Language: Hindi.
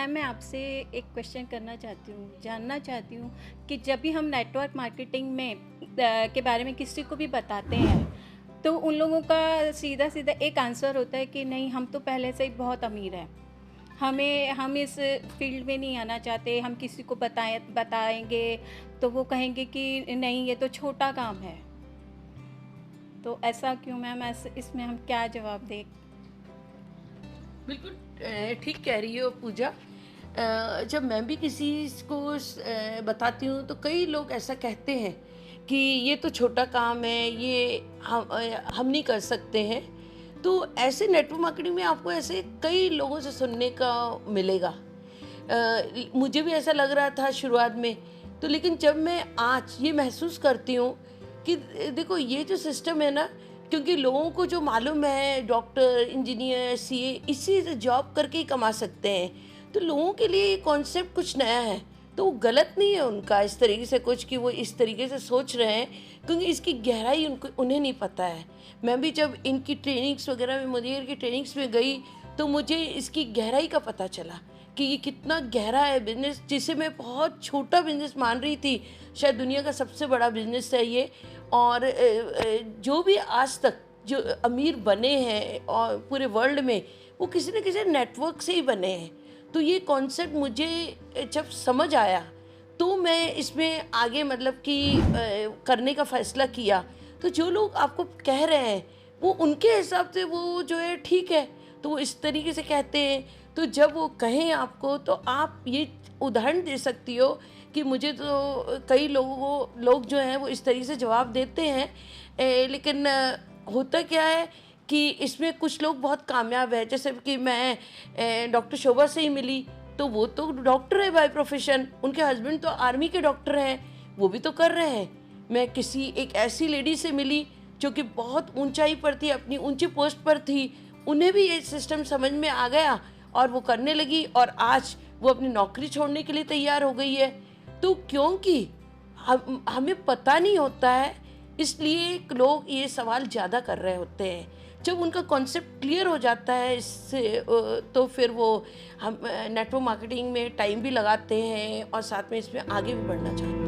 मैम मैं आपसे एक क्वेश्चन करना चाहती हूँ, जानना चाहती हूँ कि जब भी हम नेटवर्क मार्केटिंग में के बारे में किसी को भी बताते हैं, तो उन लोगों का सीधा-सीधा एक आंसर होता है कि नहीं हम तो पहले से ही बहुत अमीर हैं। हम इस फील्ड में नहीं आना चाहते, हम किसी को बताएँगे तो वो कहेंगे कि नहीं ये तो छोटा काम है। तो ऐसा क्यों मैम? इसमें हम क्या जवाब दें? बिल्कुल ठीक कह रही हो पूजा। जब मैं भी किसी को बताती हूँ तो कई लोग ऐसा कहते हैं कि ये तो छोटा काम है, ये हम नहीं कर सकते हैं। तो ऐसे नेटवर्क मार्केटिंग में आपको ऐसे कई लोगों से सुनने का मिलेगा। मुझे भी ऐसा लग रहा था शुरुआत में, तो लेकिन जब मैं आज ये महसूस करती हूँ कि देखो ये जो सिस्टम है ना, क्योंकि लोगों को जो मालूम है डॉक्टर, इंजीनियर, सीए इसी से जॉब करके ही कमा सकते हैं, तो लोगों के लिए ये कॉन्सेप्ट कुछ नया है। तो वो गलत नहीं है उनका इस तरीके से कुछ कि वो इस तरीके से सोच रहे हैं, क्योंकि इसकी गहराई उन्हें नहीं पता है। मैं भी जब इनकी ट्रेनिंग्स वगैरह में, मुदीर की ट्रेनिंग्स में गई, तो मुझे इसकी गहराई का पता चला कि ये कितना गहरा है बिज़नेस, जिसे मैं बहुत छोटा बिज़नेस मान रही थी। शायद दुनिया का सबसे बड़ा बिज़नेस है ये। और जो भी आज तक जो अमीर बने हैं और पूरे वर्ल्ड में, वो किसी न किसी नेटवर्क से ही बने हैं। तो ये कॉन्सेप्ट मुझे जब समझ आया, तो मैं इसमें आगे मतलब कि करने का फ़ैसला किया। तो जो लोग आपको कह रहे हैं, वो उनके हिसाब से वो जो है ठीक है, तो वो इस तरीके से कहते हैं। तो जब वो कहें आपको, तो आप ये उदाहरण दे सकती हो कि मुझे तो कई लोग जो हैं वो इस तरीके से जवाब देते हैं। लेकिन होता क्या है कि इसमें कुछ लोग बहुत कामयाब हैं। जैसे कि मैं डॉक्टर शोभा से ही मिली, तो वो तो डॉक्टर है बाय प्रोफेशन, उनके हस्बैंड तो आर्मी के डॉक्टर हैं, वो भी तो कर रहे हैं। मैं किसी एक ऐसी लेडी से मिली जो कि बहुत ऊंचाई पर थी, अपनी ऊंची पोस्ट पर थी, उन्हें भी ये सिस्टम समझ में आ गया और वो करने लगी, और आज वो अपनी नौकरी छोड़ने के लिए तैयार हो गई है। तो क्योंकि हमें पता नहीं होता है, इसलिए लोग ये सवाल ज़्यादा कर रहे होते हैं। जब उनका कॉन्सेप्ट क्लियर हो जाता है इससे, तो फिर वो हम नेटवर्क मार्केटिंग में टाइम भी लगाते हैं और साथ में इसमें आगे भी बढ़ना चाहते हैं।